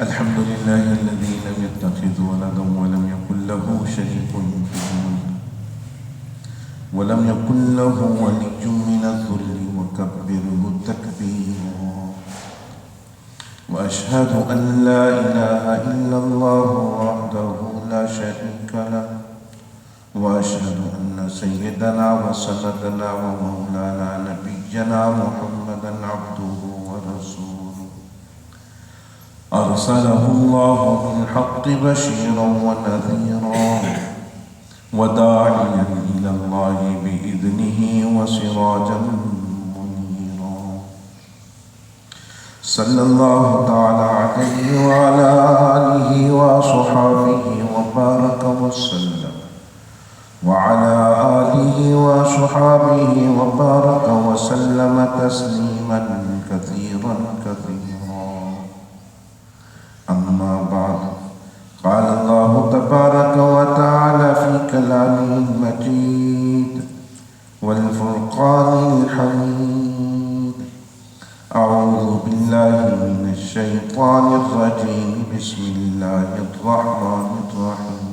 الحمد لله الذي لم يتخذ ولدا ولم يكن له شريك في الملك ولم يكن له ولي من الذل وكبره تكبيرا وأشهد أن لا إله إلا الله وحده لا شريك له وأشهد أن سيدنا وسندنا ومولانا نبينا محمدا عبده ورسوله أرسله الله بالحق بشيرا ونذيرا وداعيا إلى الله بإذنه وسراجا منيرا صلى الله تعالى عليه وعلى آله وصحبه وبارك وسلم وعلى آله وصحبه وبارك وسلم تسليما كثيرا كثيرا. أما بعد، قال الله تبارك وتعالى في كلامه المجيد والفرقان الحميد: أعوذ بالله من الشيطان الرجيم، بسم الله الرحمن الرحيم.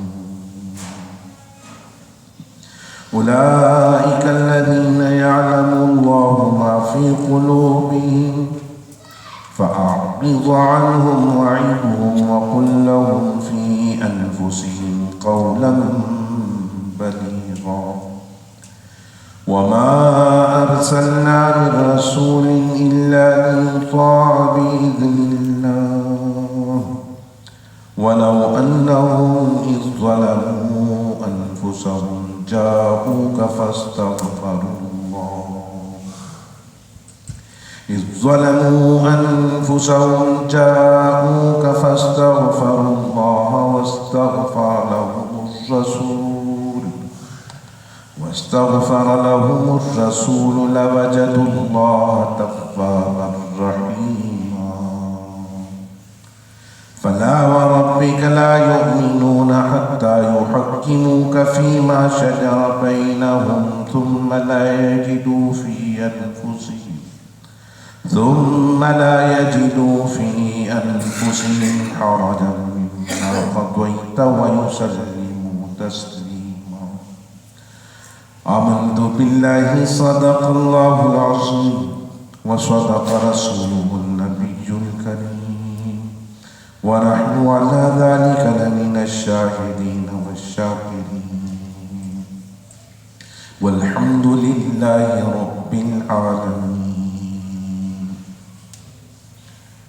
أولئك الذين يعلم الله ما في قلوبهم فأعرض عنهم وعظهم وقل لهم في أنفسهم قولا بليغا. وما أرسلنا من رسول إلا ليطاع بإذن الله ولو أنهم إذ ظلموا أنفسهم جاءوك فاستغفروا الله واستغفر لهم الرسول لوجدوا الله توابا رحيما. فلا وربك لا يؤمنون حتى يحكموك فيما شجر بينهم ثم لا يجدوا في أنفسهم حرجا مما قضيت ويسلموا تسليما. آمنت بالله صدق الله العظيم وصدق رسوله النبي الكريم ونحن على ذلك لمن الشاهدين والشاكرين والحمد لله رب العالمين.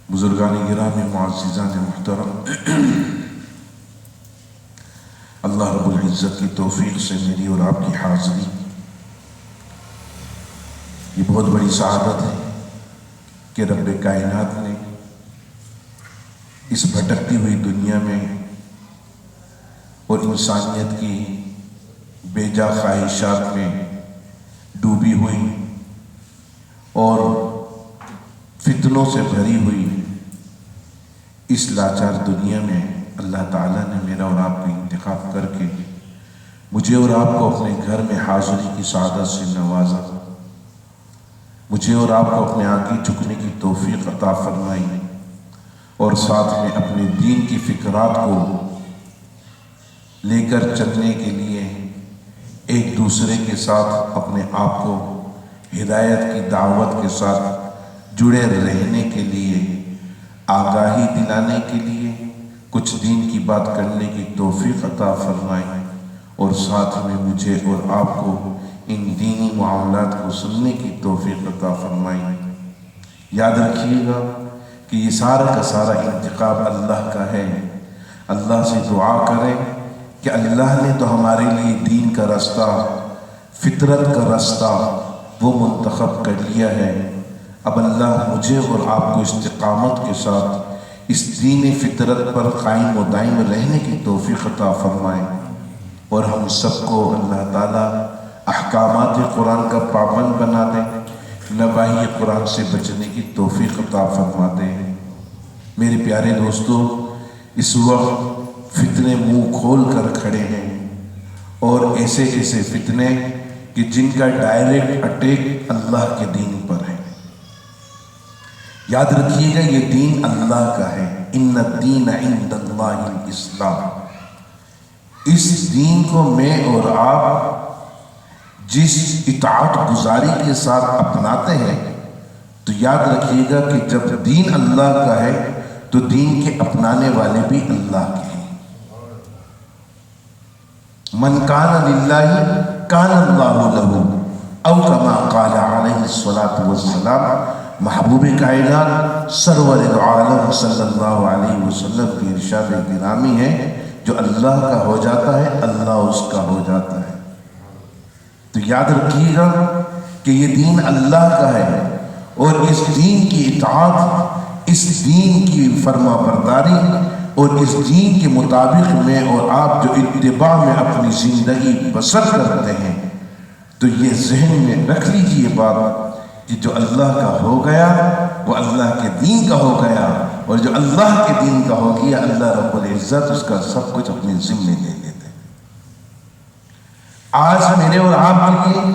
بزرگان گرامی، معززان محترم، اللہ رب العزت کی توفیق سے میری اور آپ کی حاضری یہ بہت بڑی سعادت ہے کہ رب کائنات نے اس بھٹکتی ہوئی دنیا میں اور انسانیت کی بے جا خواہشات میں ڈوبی ہوئی اور فتنوں سے بھری ہوئی اس لاچار دنیا میں اللہ تعالیٰ نے میرا اور آپ کا انتخاب کر کے مجھے اور آپ کو اپنے گھر میں حاضری کی سعادت سے نوازا، مجھے اور آپ کو اپنے آگے جھکنے کی توفیق عطا فرمائی اور ساتھ میں اپنے دین کی فکرات کو لے کر چلنے کے لیے ایک دوسرے کے ساتھ اپنے آپ کو ہدایت کی دعوت کے ساتھ جڑے رہنے کے لیے، آگاہی دلانے کے لیے، کچھ دین کی بات کرنے کی توفیق عطا فرمائے اور ساتھ میں مجھے اور آپ کو ان دینی معاملات کو سننے کی توفیق عطا فرمائے. یاد رکھیے گا کہ یہ سارا کا سارا انتخاب اللہ کا ہے. اللہ سے دعا کریں کہ اللہ نے تو ہمارے لیے دین کا راستہ، فطرت کا راستہ وہ منتخب کر لیا ہے. اب اللہ مجھے اور آپ کو استقامت کے ساتھ اس دین فطرت پر قائم و دائم رہنے کی توفیق عطا فرمائیں اور ہم سب کو اللہ تعالیٰ احکامات قرآن کا پابند بنا دیں، نواہی قرآن سے بچنے کی توفیق عطا فرما دیں. میرے پیارے دوستو، اس وقت فتنے منہ کھول کر کھڑے ہیں اور ایسے ایسے فتنے کہ جن کا ڈائریکٹ اٹیک اللہ کے دین پر ہے. یاد رکھیے گا یہ دین اللہ کا ہے، ان الدین عند اللہ الاسلام۔ اس دین کو میں اور آپ جس اطاعت گزاری کے ساتھ اپناتے ہیں تو یاد رکھیے گا کہ جب دین اللہ کا ہے تو دین کے اپنانے والے بھی اللہ کے ہیں۔ من کان للہ کان اللہ لہ، او کما قال علیہ الصلاۃ والسلام۔ محبوب کائنات سرور عالم صلی اللہ علیہ وسلم کی ارشاد گرامی ہے، جو اللہ کا ہو جاتا ہے اللہ اس کا ہو جاتا ہے۔ تو یاد رکھیے گا کہ یہ دین اللہ کا ہے، اور اس دین کی اطاعت، اس دین کی فرما برداری اور اس دین کے مطابق میں اور آپ جو اتباع میں اپنی زندگی بسر کرتے ہیں، تو یہ ذہن میں رکھ لیجئے بات کہ جو اللہ کا ہو گیا وہ اللہ کے دین کا ہو گیا، اور جو اللہ کے دین کا ہو گیا اللہ رب العزت اس کا سب کچھ اپنے ذمے لے لیتے ہیں۔ آج میرے اور آپ کے لیے،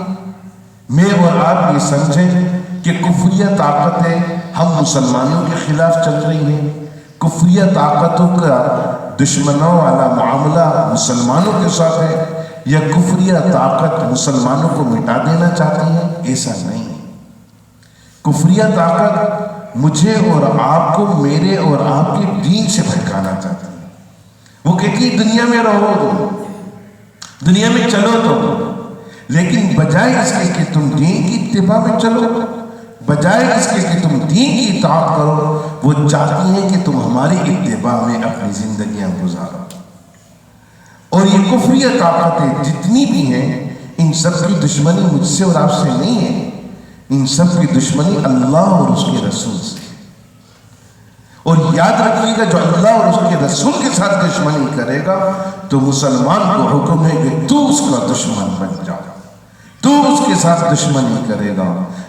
میں اور آپ یہ سمجھیں کہ کفریہ طاقتیں ہم مسلمانوں کے خلاف چل رہی ہیں، کفریہ طاقتوں کا دشمنوں والا معاملہ مسلمانوں کے ساتھ ہے، یا کفریہ طاقت مسلمانوں کو مٹا دینا چاہتی ہے، ایسا نہیں ہے۔ کفریہ طاقت مجھے اور آپ کو، میرے اور آپ کے دین سے بھٹکانا چاہتی ہے۔ وہ کہتی ہے دنیا میں رہو تو، دنیا میں چلو تو، لیکن بجائے اس کے کہ تم دین کی اتباع میں چلو، بجائے اس کے کہ تم دین کی اطاعت کرو، وہ چاہتی ہیں کہ تم ہماری اتباع میں اپنی زندگیاں گزارو۔ اور یہ کفریہ طاقتیں جتنی بھی ہیں، ان سب کی دشمنی مجھ سے اور آپ سے نہیں ہے، ان سب کی دشمنی اللہ اور اس کے رسول سے۔ اور یاد رکھیے گا جو اللہ اور اس کے رسول کے ساتھ دشمنی کرے گا تو مسلمان کو حکم ہے کہ تو اس کا دشمن بن جا، تو اس کے ساتھ دشمنی کرے گا۔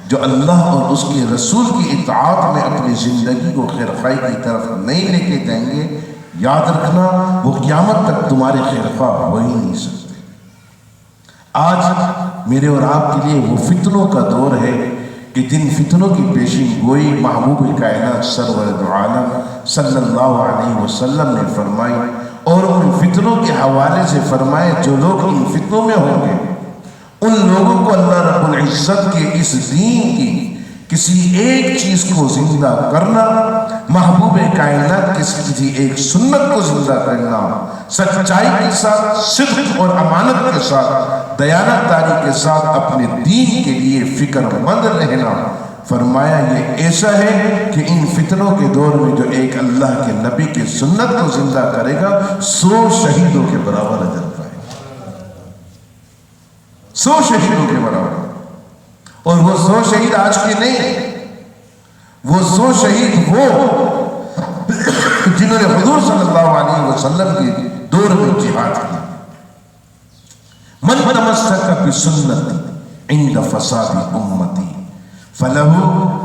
جو اللہ اور اس کے رسول کی اطاعت میں اپنی زندگی کو خیرخواہی کی طرف نہیں لے کے جائیں گے، یاد رکھنا وہ قیامت تک تمہارے خیرخواہ ہو ہی نہیں سکتے۔ آج میرے اور آپ کے لیے وہ فتنوں کا دور ہے کہ جن فتنوں کی پیشین گوئی محبوب کائنات سرور دو عالم صلی اللہ علیہ وسلم نے فرمائی، اور ان فتنوں کے حوالے سے فرمائے جو لوگ ان فتنوں میں ہوں گے ان لوگوں کو اللہ رب العزت کے اس دین کی کسی ایک چیز کو زندہ کرنا، محبوب کائنات کسی ایک سنت کو زندہ کرنا، سچائی کے ساتھ، صدق اور امانت کے ساتھ، دیانت داری کے ساتھ اپنے دین کے لیے فکر مند رہنا، فرمایا یہ ایسا ہے کہ ان فتنوں کے دور میں جو ایک اللہ کے نبی کے سنت کو زندہ کرے گا 100 شہیدوں کے برابر اجر پائے، 100 شہیدوں کے برابر۔ اور وہ 100 شہید آج کے نہیں، وہ 100 شہید وہ جنہوں نے حضور صلی اللہ علیہ وسلم کے دور میں جہاد کیا۔ من تمسک بسنتی عند فساد امتی فلہ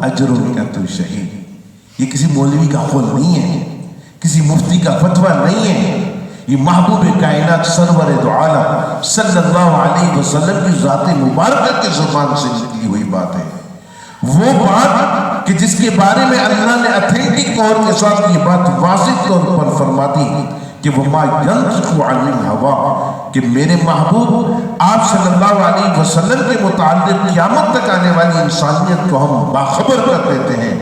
اجر 100 شہید۔ یہ کسی مولوی کا قول نہیں ہے، کسی مفتی کا فتویٰ نہیں ہے، یہ محبوب کائنات سرور دو عالم صلی اللہ علیہ وسلم کی ذات مبارکہ کی زبان سے نکلی ہوئی بات ہے۔ وہ بات کہ جس کے بارے میں اللہ نے اتھینٹک طور کے ساتھ یہ بات واضح طور پر فرما دی کہ وہ ما ینطق عن الہویٰ، کہ میرے محبوب آپ صلی اللہ علیہ وسلم کے متعلق قیامت تک آنے والی انسانیت کو ہم باخبر کر دیتے ہیں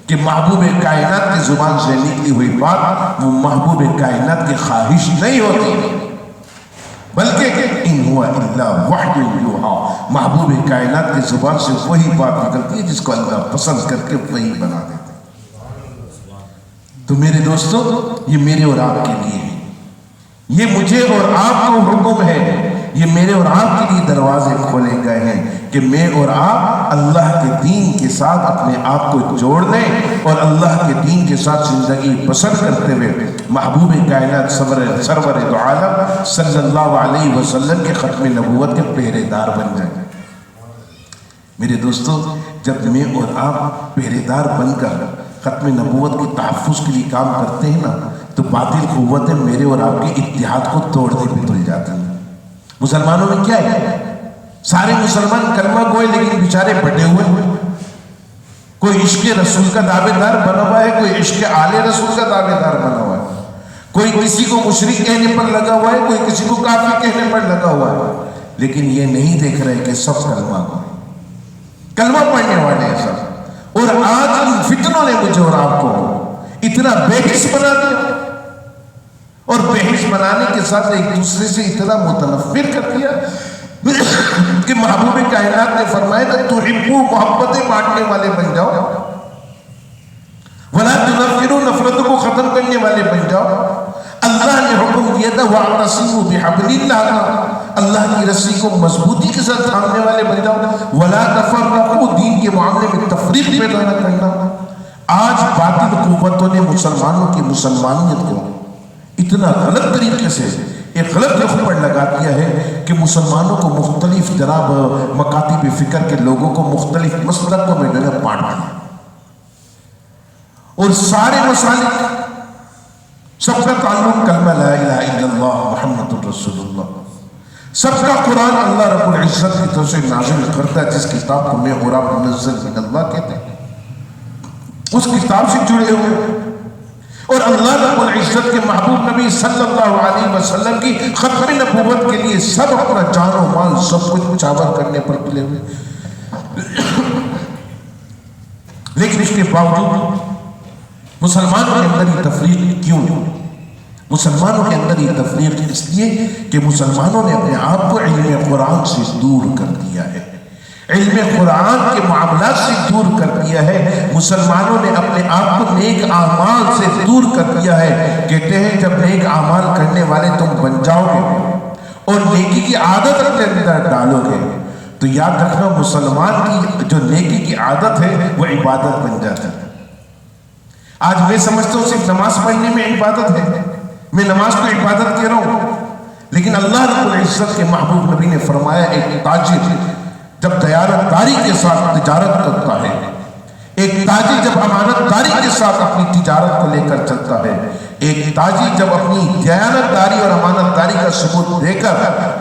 کہ محبوب کائنات کی زبان سے نکلی ہوئی بات وہ محبوب کائنات کی خواہش نہیں ہوتی، بلکہ ان ہوا الا وحی یوحیٰ، محبوب کائنات کی زبان سے وہی بات نکلتی ہے جس کو اللہ پسند کر کے وہی بنا دیتے۔ تو میرے دوستو یہ میرے اور آپ کے لیے ہے، یہ مجھے اور آپ کو حکم ہے، یہ میرے اور آپ کے لیے دروازے کھولے گئے ہیں کہ میں اور آپ اللہ کے دین کے ساتھ اپنے آپ کو جوڑ لیں اور اللہ کے دین کے ساتھ زندگی بسر کرتے ہوئے محبوب کائنات سرور دو عالم صلی اللہ علیہ وسلم کے ختم نبوت کے پہرے دار بن جائیں۔ میرے دوستو جب میں اور آپ پہرے دار بن کر ختم نبوت کے تحفظ کے لیے کام کرتے ہیں نا تو باطل قوتیں میرے اور آپ کے اتحاد کو توڑنے پہ تل جاتی ہیں۔ مسلمانوں میں کیا ہے، سارے مسلمان کلمہ گوئے لیکن بیچارے بٹے ہوئے، کوئی عشق رسول کا دعوے دار بنا ہوا ہے، کوئی عشق آل رسول کا دعوے دار بنا ہوا ہے، کوئی کسی کو مشرک کہنے پر لگا ہوا ہے، کوئی کسی کو کافر کہنے پر لگا ہوا ہے، لیکن یہ نہیں دیکھ رہے کہ سب کلمہ پڑھنے والے ہیں سب۔ اور آج ان فتنوں نے مجھے اور آپ کو اتنا بے حس بنا دیا، اور بے حس بنانے کے ساتھ ایک دوسرے سے اتنا متنفر کر دیا کہ محبوب کائنات نے فرمایا کہ تحبو، محبتیں بانٹنے والے بن جاؤ، ولا تنفروا، نفرتوں کو ختم کرنے والے بن جاؤ۔ اللہ نے حکم دیا تھا وَاعْتَصِمُوا بِحَبْلِ اللَّهِ، اللہ کی رسی کو مضبوطی کے ساتھ تھامنے والے بن جاؤ، ولا تفرقوا، دین کے معاملے میں تفریق پیدا نہ کرنا۔ آج باطل قوتوں نے مسلمانوں کی مسلمانیت کو اتنا غلط طریقے سے ایک غلط رخ پر لگا دیا ہے کہ مسلمانوں کو مختلف جناب مکاتب فکر کے لوگوں کو مختلف مسلکوں میں بانٹ دیا، اور سارے مسالک سب کا تعلق کلمہ لا الہ الا اللہ محمد الرسول اللہ، سب کا قرآن اللہ رب العزت کی طرف سے نازل کرتا ہے، جس کتاب کو میں اور آپ منزل من اللہ کہتے ہیں، اس کتاب سے جڑے ہوئے، اور اللہ رب العزت کے محبوب نبی صلی اللہ علیہ وسلم کی ختم نبوت کے لیے سب اپنا جان و مال سب کچھ نچھاور کرنے پر تلے ہوئے، لیکن اس کے باوجود مسلمانوں کے اندر یہ تفریق کیوں؟ مسلمانوں کے اندر یہ تفریق اس لیے کہ مسلمانوں نے اپنے آپ کو علم قرآن سے دور کر دیا ہے، علم قرآن کے معاملات سے دور کر دیا ہے، مسلمانوں نے اپنے آپ کو نیک اعمال سے دور کر دیا ہے۔ کہتے ہیں جب نیک اعمال کرنے والے تم بن جاؤ گے اور نیکی کی عادت اپنے اندر ڈالو گے تو یاد رکھنا مسلمان کی جو نیکی کی عادت ہے وہ عبادت بن جاتی ہے۔ آج میں سمجھتا ہوں صرف نماز پڑھنے میں عبادت ہے، میں نماز کو عبادت کہہ رہا ہوں، لیکن اللہ رب العزت کے محبوب نبی نے فرمایا ایک تاجر جب دیانت داری کے ساتھ تجارت کرتا ہے، ایک تاجر جب امانت داری کے ساتھ اپنی تجارت کو لے کر چلتا ہے، ایک تاجر جب اپنی دیانت داری اور امانت داری کا ثبوت دے کر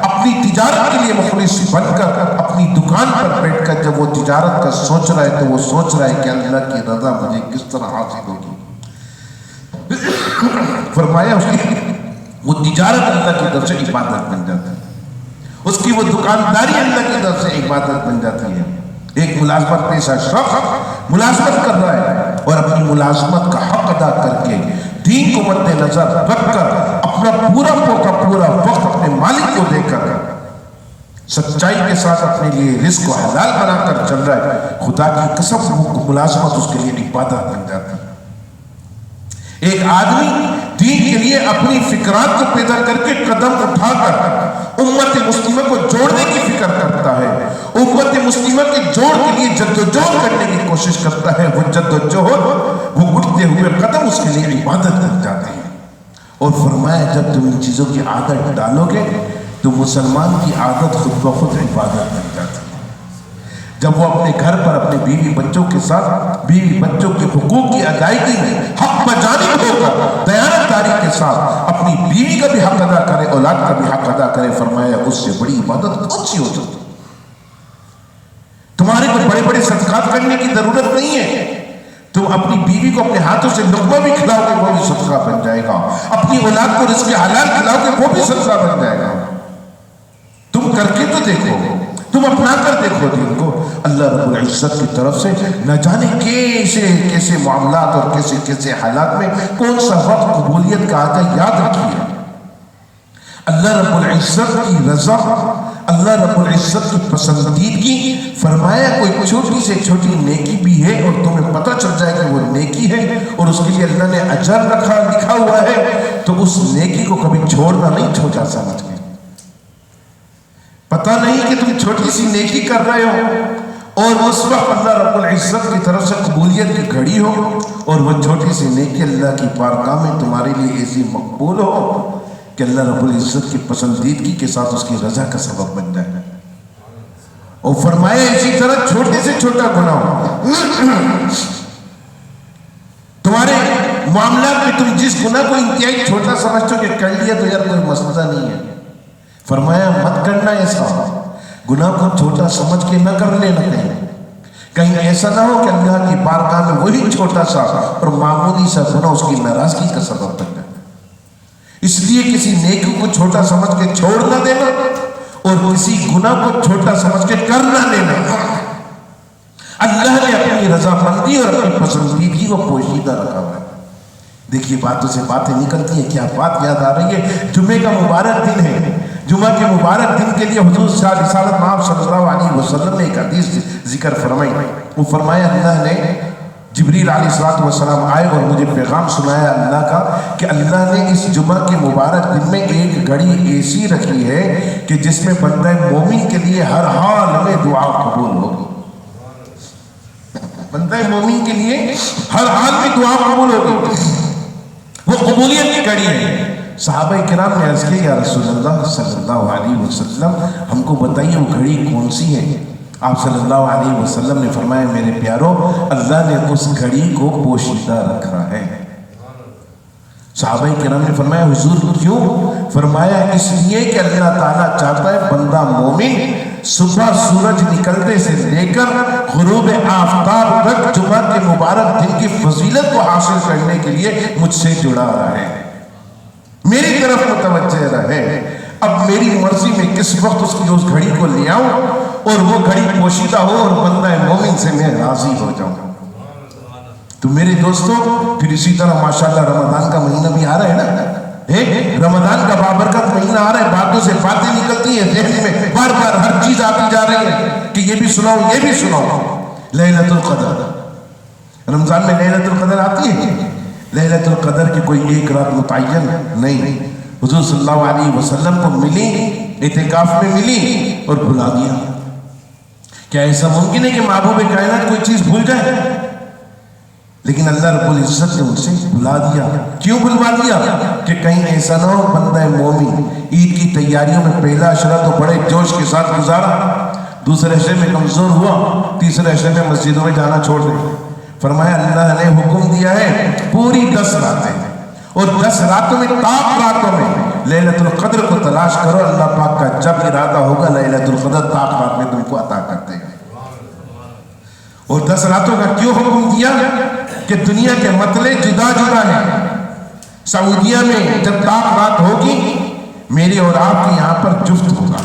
اپنی تجارت کے لیے مخلص بن کر اپنی دکان پر بیٹھ کر جب وہ تجارت کا سوچ رہا ہے تو وہ سوچ رہا ہے کہ اللہ کی رضا مجھے کس طرح حاصل ہوگی۔ فرمایا اس کی وہ تجارت اللہ کی طرف سے عبادت بن جاتی ہے، اس کی وہ دکانداری اللہ کی طرف سے عبادت بن جاتی ہے۔ ایک ملازمت پیشہ شخص ملازمت کر رہا ہے اور اپنی ملازمت کا حق ادا کر کے دین کو مد نظر رکھ کر اپنا پورا وقت اپنے مالک کو دے کر سچائی کے ساتھ اپنے لیے رزق کو حلال بنا کر چل رہا ہے، خدا کی قسم ملازمت اس کے لیے عبادت بن جاتی ہے۔ ایک آدمی دین کے لیے اپنی فکرات کو پیدا کر کے قدم اٹھا کر امت مسلمہ کو جوڑنے کی فکر کرتا ہے، امت مسلمہ کے جوڑ کے لیے جدوجہد کرنے کی کوشش کرتا ہے، وہ جدوجہد وہ اٹھتے ہوئے قدم اس کے لیے عبادت بن جاتے ہیں۔ اور فرمایا جب تم ان چیزوں کی عادت ڈالو گے تو مسلمان کی عادت خود بخود عبادت بن جاتی ہے۔ جب وہ اپنے گھر پر اپنے بیوی بچوں کے ساتھ بیوی بچوں کے حقوق کی ادائیگی میں حق بجانب ہو کر دیانت داری کے ساتھ اپنی بیوی کا بھی حق ادا کرے، اولاد کا بھی حق ادا کرے، فرمایا اس سے بڑی عبادت کون سی ہو سکتی؟ تمہارے کو بڑے بڑے صدقات کرنے کی ضرورت نہیں ہے، تم اپنی بیوی کو اپنے ہاتھوں سے لقمہ بھی کھلاؤ گے وہ بھی صدقہ بن جائے گا، اپنی اولاد کو رزق حلال کھلاؤ گے وہ بھی صدقہ بن جائے گا۔ تم کر کے تو دیکھو، تم اپنا کر دیکھو دین کو۔ اللہ رب العزت کی طرف سے نہ جانے کیسے کیسے معاملات اور کیسے کیسے حالات میں کون سا وقت قبولیت کا آتا ہے، یاد رکھیے اللہ رب العزت کی رضا، اللہ رب العزت کی پسندیدگی، فرمایا کوئی چھوٹی سے چھوٹی نیکی بھی ہے اور تمہیں پتہ چل جائے کہ وہ نیکی ہے اور اس کے لیے اللہ نے اجر لکھا ہوا ہے تو اس نیکی کو کبھی چھوڑنا نہیں، چھوٹا سمجھ کے پتہ نہیں کہ تم چھوٹی سی نیکی کر رہے ہو اور اس وقت اللہ رب العزت کی طرف سے قبولیت کی گھڑی ہو اور وہ چھوٹی سی نیکی اللہ کی بارگاہ میں تمہارے لیے ایسی مقبول ہو کہ اللہ رب العزت کی پسندیدگی کے ساتھ اس کی رضا کا سبب بن جائے۔ اور فرمایا اسی طرح چھوٹے سے چھوٹا گناہ تمہارے معاملات میں تم جس گناہ کو انتہائی چھوٹا سمجھتے ہو کہ کر لیا تو یار کوئی مسئلہ نہیں ہے، فرمایا مت کرنا ایسا، گناہ کو چھوٹا سمجھ کے نہ کر لینا کہیں، کہیں ایسا نہ ہو کہ اللہ کی بارگاہ میں وہی چھوٹا سا اور معمولی سا گناہ اس کی ناراضگی کا سبب بن جائے۔ اس لیے کسی نیکی کو چھوٹا سمجھ کے چھوڑ نہ دینا اور کسی گناہ کو چھوٹا سمجھ کے کر نہ لینا۔ اللہ نے اپنی رضامندی اور اپنی پسندیدگی کو پوشیدہ رکھا ہوا ہے۔ دیکھیے باتوں سے باتیں نکلتی ہیں، کیا بات یاد آ رہی ہے؟ جمعے کا مبارک دن ہے۔ جمعہ کے مبارک دن کے لیے حضور رسالت مآب صلی اللہ علیہ وسلم نے ایک حدیث ذکر فرمائی۔ وہ فرمایا اللہ نے جبریل علیہ السلام آئے اور مجھے پیغام سنایا اللہ کا کہ اللہ نے اس جمعہ کے مبارک دن میں ایک گھڑی ایسی رکھی ہے کہ جس میں بندہ مومن کے لیے ہر حال میں دعا قبول ہوگی۔ بندہ مومن کے لیے ہر حال میں دعا قبول ہوگی، وہ قبولیت کی گھڑی ہے۔ صحابہ کرام نے عرض کیا یا رسول اللہ صلی اللہ علیہ وسلم ہم کو بتائیے وہ گھڑی کون سی ہے؟ آپ صلی اللہ علیہ وسلم نے فرمایا میرے پیارو اللہ نے اس گھڑی کو پوشیدہ رکھا ہے۔ صحابہ کرام نے فرمایا حضور کیوں؟ فرمایا اس لیے کہ اللہ تعالیٰ چاہتا ہے بندہ مومن صبح سورج نکلتے سے لے کر غروب آفتاب تک جمعہ کے مبارک دن کی فضیلت کو حاصل کرنے کے لیے مجھ سے جڑا رہے، میری طرف متوجہ رہے۔ اب میری مرضی میں کس وقت اس گھڑی کو لے آؤں اور وہ گھڑی پوشیدہ ہو اور بندہ مومن سے میں راضی ہو جاؤں۔ تو میرے دوستوں پھر اسی طرح ماشاءاللہ رمضان کا مہینہ بھی آ رہا ہے نا، رمضان کا بابرکت مہینہ آ رہا ہے، باتوں سے باتیں نکلتی ہیں، ذہن میں بار بار ہر چیز آتی جا رہی ہے کہ یہ بھی سناؤ یہ بھی سناؤ۔ لیلۃ القدر، رمضان میں لیلۃ القدر آتی ہے۔ لیلۃ القدر کی کوئی ایک رات متعین نہیں، حضور صلی اللہ علیہ وسلم کو ملی، اعتکاف میں ملی اور بھلا دیا۔ کیا ایسا ممکن ہے کہ محبوب کائنات کوئی چیز بھول جائے؟ لیکن اللہ رب العزت نے ان سے بھلا دیا۔ کیوں بھلوا دیا؟ کہ کہیں ایسا نہ ہو بندہ مومن عید کی تیاریوں میں پہلا عشرہ تو بڑے جوش کے ساتھ گزارا، دوسرے عشرے میں کمزور ہوا، تیسرے عشرے میں مسجدوں میں جانا چھوڑ دے۔ فرمایا اللہ نے حکم دیا ہے پوری 10 راتیں اور 10 راتوں میں تاک راتوں میں لیلۃ القدر کو تلاش کرو، اللہ پاک کا جب ارادہ ہوگا لیلۃ القدر تاک رات میں تم کو عطا کر دے گا۔ اور 10 راتوں کا کیوں حکم دیا؟ کہ دنیا کے مطلع جدا جدا ہیں۔ سعودیہ میں جب تاک رات ہوگی میری اور آپ کی یہاں پر جفت ہوگا۔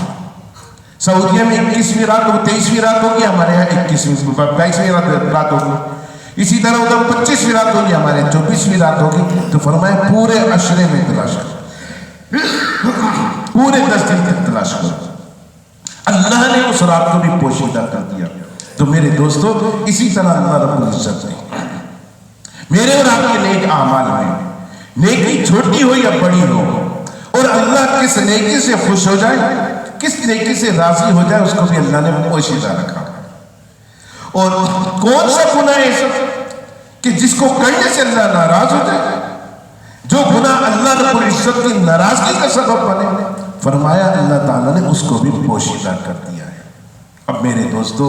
سعودیہ میں 21ویں رات ہوگی، 23ویں رات ہوگی، ہمارے یہاں 22ویں رات ہوگی۔ اسی طرح ادھر 25ویں رات ہوگی، ہمارے 24ویں رات ہوگی۔ تو فرمایا پورے عشرے میں تلاش کرو، پورے 10 دن تک تلاش کرو۔ اللہ نے اس رات کو بھی پوشیدہ کر دیا۔ تو میرے دوستو اسی طرح اللہ رب العزت نے میرے اور آپ کے نیک اعمال میں نیکی چھوٹی ہو یا بڑی ہو، اور اللہ کس نیکی سے خوش ہو جائے، کس نیکی سے راضی ہو جائے، اس کو بھی اللہ نے پوشیدہ رکھا۔ اور کون سا گناہ ہے کہ جس کو کرنے سے اللہ ناراض ہو جائے، جو گناہ اللہ رب العزت کی ناراضگی کا سبب بنے؟ فرمایا اللہ تعالیٰ نے اس کو بھی پوشیدہ کر دیا ہے۔ اب میرے دوستو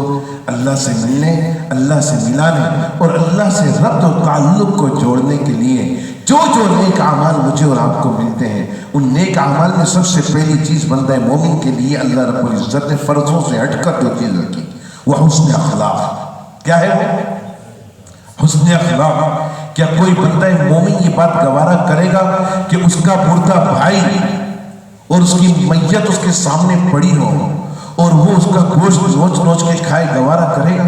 اللہ سے ملنے، اللہ سے ملانے اور اللہ سے ربط و تعلق کو جوڑنے کے لیے جو نیک اعمال مجھے اور آپ کو ملتے ہیں، ان نیک اعمال میں سب سے پہلی چیز بندہ مومن کے لیے اللہ رب العزت نے فرضوں سے ہٹ کر جو چیز رکھی وہ حسن اخلاق۔ کیا ہے وہ حسن اخلاق؟ کیا کوئی بندہ مومن یہ بات گوارا کرے گا کہ اس کا مردہ بھائی اور اس کی میت اس کے سامنے پڑی ہو اور وہ اس کا گوشت نوچ نوچ کے کھائے؟ گوارا کرے گا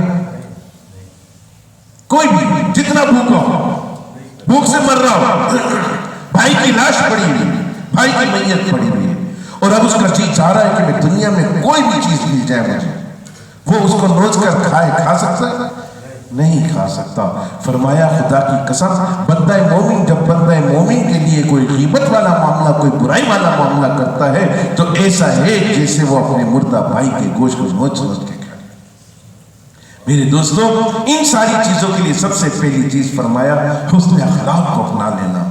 کوئی بھی؟ جتنا بھوکا ہو، بھوک سے مر رہا ہو، بھائی کی لاش پڑی ہوئی، بھائی کی میت پڑی ہوئی ہے، اور اب اس کا جی چاہ رہا ہے کہ میں دنیا میں کوئی بھی چیز مل جائے مجھے، وہ اس کو نوچ کر کھائے؟ کھا سکتا ہے؟ نہیں کھا سکتا۔ فرمایا خدا کی قسم بندہ مومن جب بندہ مومن کے لیے کوئی غیبت والا معاملہ، کوئی برائی والا معاملہ کرتا ہے تو ایسا ہے جیسے وہ اپنے مردہ بھائی کے گوشت کو نوچ نوچ کے کھائے۔ میرے دوستو ان ساری چیزوں کے لیے سب سے پہلی چیز فرمایا حسن اخلاق کو اپنا لینا۔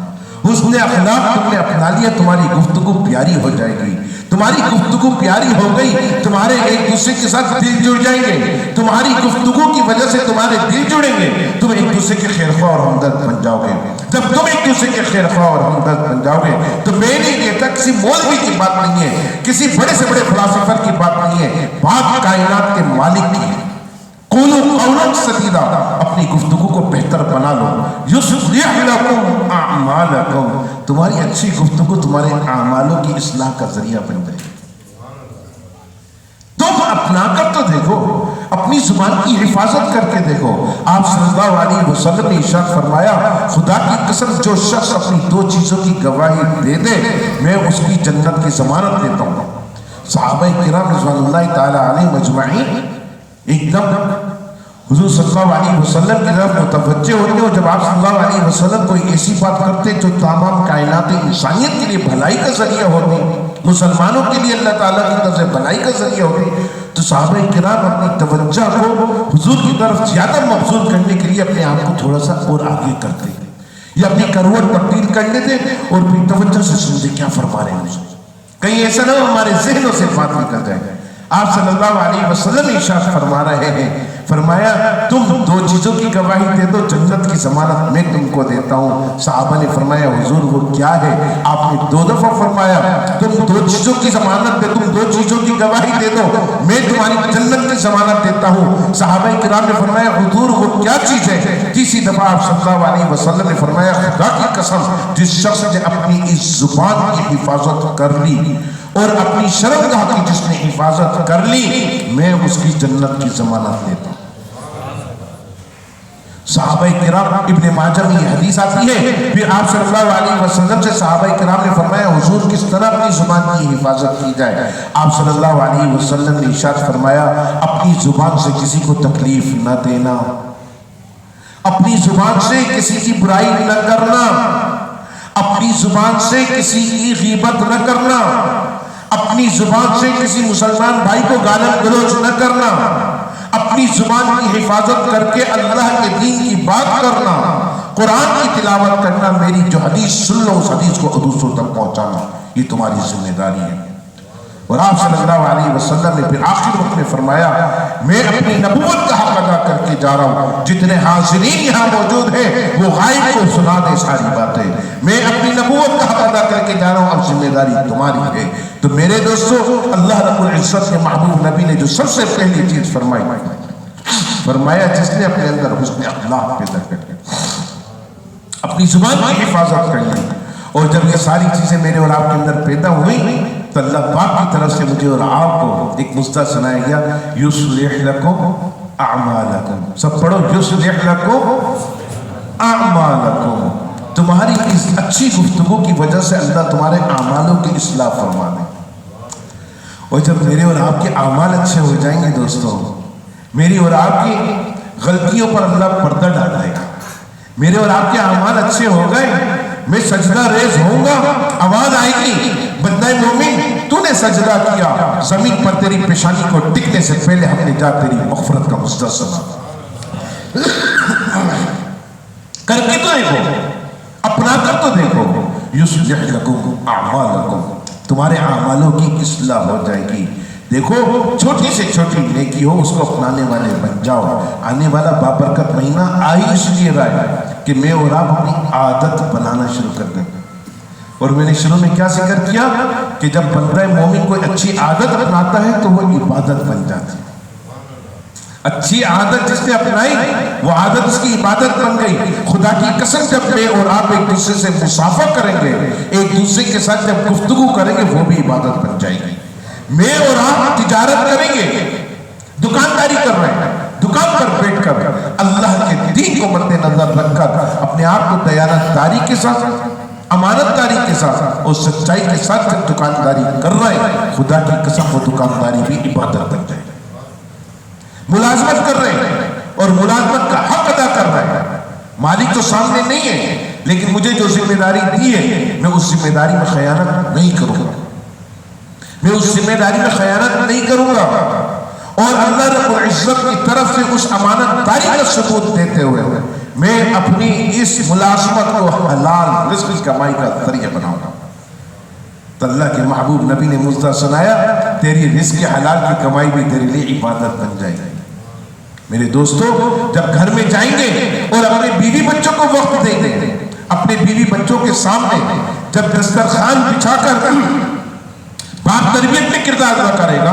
حسن اخلاق تم نے اپنا لیا، تمہاری گفتگو پیاری ہو جائے گی، تمہاری گفتگو پیاری ہو گئی، تمہارے ایک دوسرے کے ساتھ دل جڑ جائیں گے، تمہاری گفتگو کی وجہ سے تمہارے دل جڑیں گے، تم ایک دوسرے کے خیر خواہ اور ہمدرد بن جاؤ گے۔ جب تم ایک دوسرے کے خیر خواہ اور ہمدرد بن جاؤ گے تو میں نہیں کہتا کسی مولوی کی بات نہیں ہے، کسی بڑے سے بڑے فلاسفر کی بات نہیں ہے، بات کائنات کے مالک کی ہے۔ قولوا قولا سدیدا، اپنی گفتگو کو بہتر بنا لو، یصلح لکم اعمالکم، تمہاری اچھی گفتگو تمہارے اعمالوں کی اصلاح کا ذریعہ بن جائے گی۔ تم اپنا کر تو دیکھو، اپنی زبان کی حفاظت کر کے دیکھو۔ آپ صلی اللہ علیہ وسلم نے ارشاد فرمایا، خدا کی قسم جو شخص اپنی دو چیزوں کی گواہی دے دے میں اس کی جنت کی ضمانت دیتا ہوں۔ صحابہ کرام رضوان اللہ تعالی علیہ مجمعین ایک دم حضور صلی اللہ علیہ وسلم کی طرف متوجہ ہوتے، اور جب آپ صلی اللہ علیہ وسلم کوئی ایسی بات کرتے جو تمام کائنات انسانیت کے لیے بھلائی کا ذریعہ ہوتی، مسلمانوں کے لیے اللہ تعالیٰ کی طرف سے بھلائی کا ذریعہ ہوتی، تو صحابہ کرام اپنی توجہ کو حضور کی طرف زیادہ مبذول کرنے کے لیے اپنے آپ کو تھوڑا سا اور آگے کرتے یا اپنی کروٹ تبدیل کر لیتے اور اپنی توجہ سے سنتے کیا فرما رہے ہیں، کہیں ایسا نہ ہو ہمارے ذہنوں سے بات نکل جائے۔ آپ صلی اللہ علیہ وسلم ارشاد فرما رہے ہیں، فرمایا تم دو چیزوں کی گواہی دے دو جنت کی ضمانت میں تم کو دیتا ہوں۔ صحابہ نے فرمایا حضور وہ کیا ہے؟ آپ نے دو دفعہ فرمایا تم دو چیزوں کی ضمانت دے، تم دو چیزوں کی گواہی دے دو میں تمہاری جنت کی ضمانت دیتا ہوں۔ صحابہ کرام نے فرمایا حضور وہ کیا چیز ہے؟ تیسری دفعہ آپ صلی اللہ علیہ وسلم نے فرمایا خدا کی قسم جس شخص نے اپنی اس زبان کی حفاظت کر لی اور اپنی شرمگاہ کی جس نے حفاظت کر لی میں اس کی جنت کی ضمانت دیتا ہوں۔ صحابہ کرام ابن ماجہ میں یہ حدیث آتی ہے، پھر آپ صلی اللہ علیہ وسلم سے صحابہ کرام نے فرمایا حضور کس طرح اپنی زبان کی حفاظت کی جائے؟ آپ صلی اللہ علیہ وسلم نے ارشاد فرمایا اپنی زبان سے کسی کو تکلیف نہ دینا، اپنی زبان سے کسی کی برائی نہ کرنا، اپنی زبان سے کسی کی غیبت نہ کرنا، اپنی زبان سے کسی مسلمان بھائی کو گالی گلوچ نہ کرنا، اپنی زبان کی حفاظت کر کے اللہ کے دین کی بات کرنا، قرآن کی تلاوت کرنا، میری جو حدیث سن لو اس حدیث کو دوسروں تک پہنچانا، یہ تمہاری ذمہ داری ہے۔ اور آپ صلی اللہ علیہ وسلم نے پھر آخر وقت میں فرمایا میں اپنی نبوت کا حق ادا کر کے جا رہا ہوں، جتنے حاضرین یہاں موجود ہیں وہ غائب کو سنا دے ساری باتیں، میں اپنی نبوت کا حق ادا کر کے جا رہا ہوں، اب ذمہ داری تمہاری ہے۔ تو میرے دوستو اللہ رب العزت کے محبوب نبی نے جو سب سے پہلی چیز فرمایا جس نے اپنے اندر حسن اخلاق پیدا کر کے اپنی زبان کی حفاظت کر لی، اور جب یہ ساری چیزیں میرے اور آپ کے اندر پیدا ہوئی تو اللہ پاک کی طرف سے مجھے اور آپ کو ایک مصطلح سنایا گیا یصلح لکم اعمالکم، سب پڑھو یصلح لکم اعمالکم، تمہاری اس اچھی گفتگو کی وجہ سے اللہ تمہارے اعمالوں کی اصلاح فرما دے۔ اور جب میرے اور آپ کے اعمال اچھے ہو جائیں گے دوستو، میری اور آپ کی غلطیوں پر اللہ پردہ ڈال دے گا۔ میرے اور آپ کے اعمال اچھے ہو گئے، میں سجدہ ریز ہوں گا، آواز آئے گی بندہ مومن تو نے سجدہ کیا، زمین پر تیری پیشانی کو ٹکنے سے پہلے ہم نے جا تیری مغفرت کا مصدر سنا کر کے تو دیکھو، اپنا کر تو دیکھو، یصلح لکم اعمالکم، تمہارے اعمالوں کی اصلاح ہو جائے گی۔ دیکھو چھوٹی سے چھوٹی نیکی ہو اس کو اپنانے والے بن جاؤ۔ آنے والا بابرکت مہینہ آئی اس لیے رہا ہے کہ میں اور آپ اپنی عادت بنانا شروع کر دیں، اور میں نے شروع میں کیا ذکر کیا کہ جب بندہ مومن کوئی اچھی عادت اپناتا ہے تو وہ عبادت بن جاتی ہے۔ اچھی عادت جس نے اپنائی وہ عادت اس کی عبادت بن گئی۔ خدا کی قسم جب میں اور آپ ایک دوسرے سے مصافحہ کریں گے، ایک دوسرے کے ساتھ جب گفتگو کریں گے وہ بھی عبادت بن جائے گی۔ میں اور آپ تجارت کریں گے، دکانداری کر رہے ہیں، دکان پر بیٹھ کر اللہ کے دین کو مد نظر رکھ کر اپنے آپ کو دیانت داری کے ساتھ، امانت داری کے ساتھ اور سچائی کے ساتھ جب دکانداری کر رہے ہیں، خدا کی قسم وہ دکانداری بھی عبادت بن جائے گی۔ ملازمت کر رہے ہیں اور ملازمت کا حق ادا کر رہے ہیں، مالک تو سامنے نہیں ہے لیکن مجھے جو ذمہ داری دی ہے میں اس ذمہ داری میں خیانت نہیں کروں گا، میں اس ذمہ داری میں خیانت نہیں کروں گا، اور اللہ رب العزت کی طرف سے اس امانت داری کا ثبوت دیتے ہوئے میں اپنی اس ملازمت کو حلال رزق کی کمائی کا ذریعہ بناؤں گا۔ تو اللہ کے محبوب نبی نے مصطلح سنایا تیری رزق حلال کی کمائی بھی تیرے لیے عبادت بن جائے گی۔ میرے دوستو جب گھر میں جائیں گے اور اپنے بیوی بچوں کو وقت دیں گے، اپنے بیوی بچوں کے سامنے جب دسترخوان بچھا کر باپ تربیت میں کردار ادا کرے گا،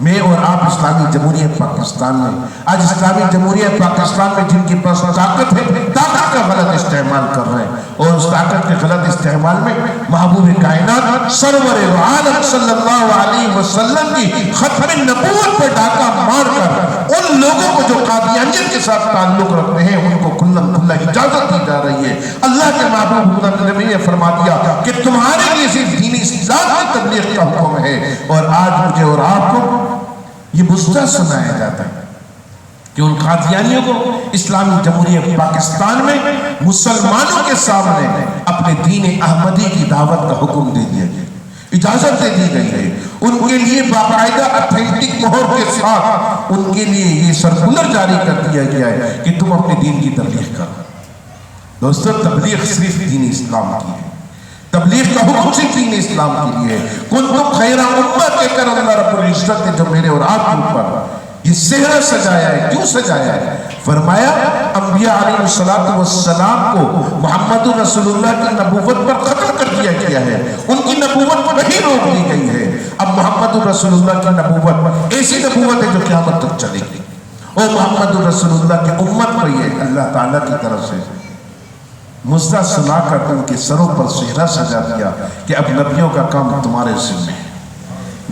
میں اور آپ اسلامی جمہوریت پاکستان میں، آج اسلامی جمہوریت پاکستان میں جن کے پاس طاقت ہے، طاقت کا غلط استعمال کر رہے ہیں، اور اس طاقت کے غلط استعمال میں محبوب کائنات سرور عالم صلی اللہ علیہ وسلم کی ختم نبوت پر ڈاکہ مار کر ان لوگوں کو جو قادیانیت کے ساتھ تعلق رکھتے ہیں ان کو کھلم کھلا اجازت دی جا رہی ہے۔ اللہ کے محبوب نبی نے فرما دیا کہ تمہارے لیے صرف دین اسلام کی تبلیغ کا حکم ہے، اور آج مجھے اور آپ کو یہ بزدل سنایا جاتا ہے کہ ان قادیانیوں کو اسلامی جمہوریت پاکستان میں مسلمانوں کے سامنے اپنے دین احمدی کی دعوت کا حکم دے دیا گیا، اجازت دے دی گئی ہے۔ ان کے لیے باقاعدہ اتھینٹک مہر کے ساتھ ان کے لیے یہ سرکولر جاری کر دیا گیا ہے کہ تم اپنے دین کی تبلیغ کرو۔ دوستو، تبلیغ صرف دین اسلام کی ہے، تبلیغ کا حکم صرف دین اسلام کے لیے ہے۔ کنتم خیر امہ کے کر اللہ رب العزت نے جو میرے اور آپ کے اوپر یہ صحرا سجایا ہے، کیوں سجایا ہے؟ فرمایا انبیاء علیہ السلام کو محمد رسول اللہ کی نبوت پر ختم کر دیا گیا ہے، ان کی نبوت وہی روک دی گئی ہے۔ اب محمد رسول اللہ کی نبوت ایسی نبوت ہے جو قیامت تک چلے گی، اور محمد رسول اللہ کی امت کو یہ اللہ تعالیٰ کی طرف سے مزدہ سنا کر ان کے سروں پر صحرا سجا دیا کہ اب نبیوں کا کام تمہارے ذمہ ہے،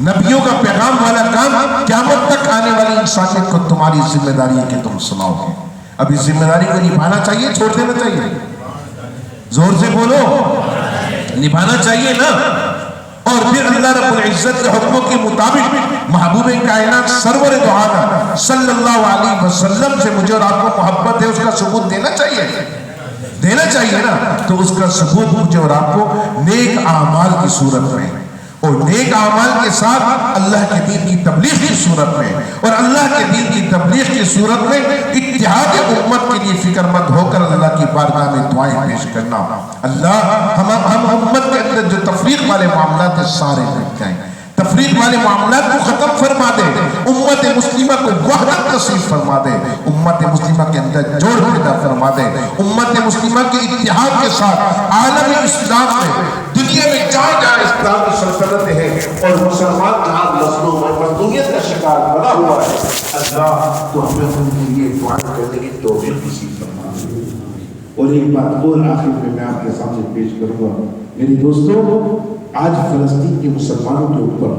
نبیوں کا پیغام والا کام قیامت تک آنے والی انسانیت کو تمہاری ذمہ داری ہے کہ تم سناؤ گے۔ اب اس ذمہ داری کو نبھانا چاہیے، چھوڑ دینا چاہیے؟ زور سے بولو، نبھانا چاہیے نا۔ اور پھر اللہ رب العزت کے حکموں کے مطابق محبوب کائنات سرور دو عالم صلی اللہ علیہ وسلم سے مجھے اور آپ کو محبت ہے، اس کا ثبوت دینا چاہیے نا۔ تو اس کا ثبوت مجھے اور آپ کو نیک اعمال کی صورت میں، اور نیک اعمال کے ساتھ اللہ کے دین کی تبلیغ کی صورت میں، اور اللہ کے دین کی تبلیغ کی صورت میں اتحاد امت کے لیے فکر مند ہو کر اللہ کی بارگاہ میں دعائیں پیش کرنا۔ اللہ ہم امت کے اندر جو تفریق والے معاملات ہیں سارے مٹ جائیں، تفریق والے معاملات کو ختم فرما دے، امت مسلمہ کو وحدت نصیب فرما دے، امت مسلمہ کے اندر جوڑ پیدا فرما دے، امت مسلمہ کے اتحاد کے ساتھ عالم اسلام میں، دنیا میں جہاں جہاں اسلام کی سلطنتیں ہیں اور مسلمان جہاں مظلوم اور مظلومیت کا شکار بنا ہوا ہے، اللہ تو ہمیں ان کے لیے دعائیں کرنے کی توفیق نصیب فرما دے۔ اور ایک بات اور آخر میں آپ کے سامنے پیش کروں گا میری دوستوں، آج فلسطین کے مسلمانوں کے اوپر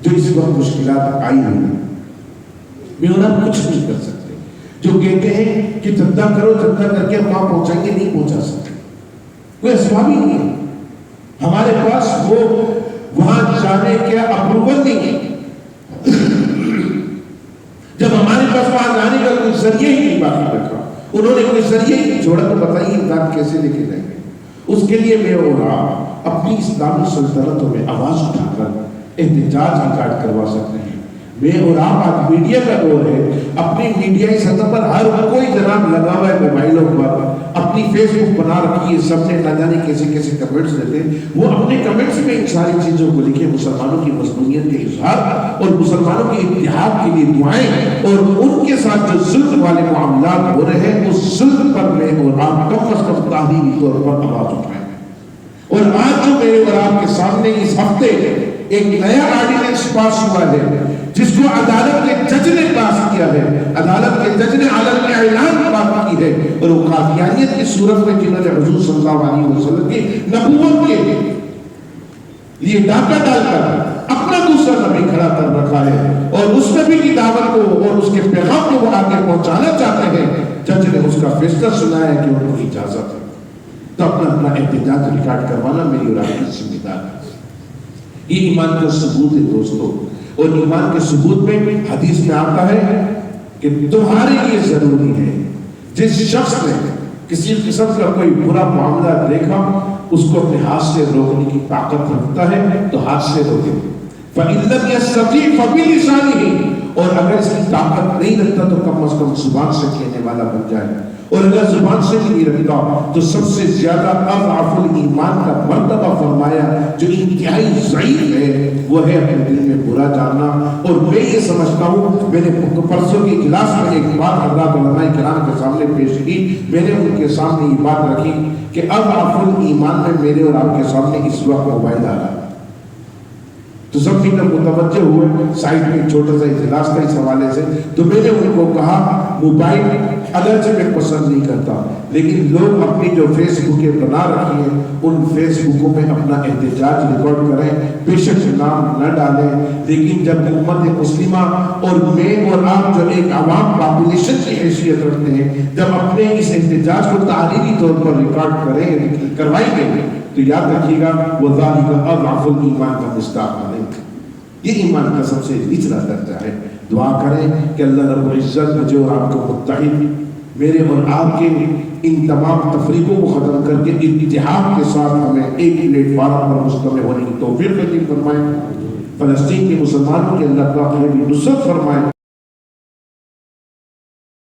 جو اس وقت مشکلات آئی ہوئی ہیں، میں انہیں کچھ نہیں کر سکتے۔ جو کہتے ہیں کہ جدہ کرو، جدہ کر کے وہاں پہنچائیں گے، نہیں پہنچا سکتے، کوئی اسباب ہی نہیں ہے ہمارے پاس، وہ وہاں جانے کا اپروول نہیں ہے۔ جب ہمارے پاس وہاں جانے کا کوئی ذریعہ ہی نہیں باقی رکھا، انہوں نے کوئی ذریعہ ہی نہیں چھوڑا، تو بتائیے امداد کیسے لے کے جائیں گے؟ اس کے لیے میں اور آپ اپنی اسلامی سلطنتوں میں آواز اٹھا کر احتجاج ریکارڈ کروا سکتے ہیں۔ میں اور آپ آج میڈیا کا دور ہے، اپنی میڈیائی سطح پر ہر کوئی جناب لگا ہوا ہے موبائلوں پر، اپنی فیس بک بنا رکھی ہے، سب نے نہ جانے کیسے کیسے کمنٹس دیتے ہیں، وہ اپنے کمنٹس میں ان ساری چیزوں کو لکھے، مسلمانوں کی مظلومیت کے اظہار اور مسلمانوں کے اتحاد کے لیے دعائیں، اور ان کے ساتھ جو ظلم والے معاملات ہو رہے ہیں اس ظلم پر میں اور آپ کم از کم تحریری طور پر آواز اٹھائیں۔ اور آج جو میرے اور آپ کے سامنے اس ہفتے ایک نیا آرڈیننس پاس ہوا ہے، جس کو عدالت کے جج نے پاس کیا ہے، عدالت کے جج نے عالم میں اعلان پاس کی ہے، اور وہ قادیانیت کی صورت میں جنہوں نے حضور صلی اللہ علیہ وسلم کی نبوت کے لیے ڈاکہ ڈال کر اپنا دوسرا نبی کھڑا کر رکھا ہے، اور اس نبی کی دعوت کو اور اس کے پیغام کو وہ آگے پہنچانا چاہتے ہیں، جج نے اس کا فیصلہ سنایا کہ ان کو اجازت ہے، تو اپنا احتجاج ریکارڈ کروانا میری اور آپ کی ذمہ داری ہے۔ یہ ایمان کا ثبوت ہے دوستو، اور ایمان کے ثبوت میں حدیث میں آتا ہے کہ تمہارے لیے ضروری ہے جس شخص نے کسی قسم کا کوئی برا معاملہ دیکھا اس کو اپنے ہاتھ سے روکنے کی طاقت رکھتا ہے تو ہاتھ سے روکے، فَإِن لَمْ يَسْتَطِعْ فَبِلِسَانِهِ، اور اگر اس کی طاقت نہیں رکھتا تو کم از کم زبان سے کہنے والا بن جائے، اور اگر زبان سے بھی نہیں رکھتا تو سب سے زیادہ اضعف الایمان کا مرتبہ فرمایا جو انتہائی ضعیف ہے وہ ہے اپنے دل میں برا جاننا۔ اور میں یہ سمجھتا ہوں، میں نے پرسوں کی اجلاس میں ایک بات حضرات علماء کرام کے سامنے پیش کی، میں نے ان کے سامنے یہ بات رکھی کہ اضعف الایمان میں میرے اور آپ کے سامنے اس وقت موبائل آ رہا ہے، تو سب بھی جب متوجہ ہوئے سائٹ میں ایک چھوٹا سا اجلاس کا اس حوالے سے، تو میں نے ان کو کہا موبائل اگرچہ میں پسند نہیں کرتا، لیکن لوگ اپنی جو فیس بکیں بنا رکھی ہیں ان فیس بکوں میں اپنا احتجاج ریکارڈ کریں، بے شک نام نہ ڈالیں، لیکن جب امت مسلمہ اور میں اور آپ جو ایک عوام پاپولیشن کی حیثیت رکھتے ہیں، جب اپنے اس احتجاج کو تحریری طور پر ریکارڈ کروائیں گے تو یاد رکھیے گا وَذَلِكَ أَضْعَفُ الْإِيمَانِ کا مصداق علیہ، یہ ایمان کا سب سے نچلا درجہ ہے۔ دعا کریں کہ اللہ رب العزت مجھے اور آپ کو متحد، میرے اور آپ کے ان تمام تفریقوں کو ختم کر کے اتحاد کے ساتھ ہمیں ایک پلیٹ فارم پر مجتمع ہونے کی توفیق نصیب فرمائے۔ فلسطین کے مسلمانوں کے اللہ پاک نے بھی نصرت فرمائے۔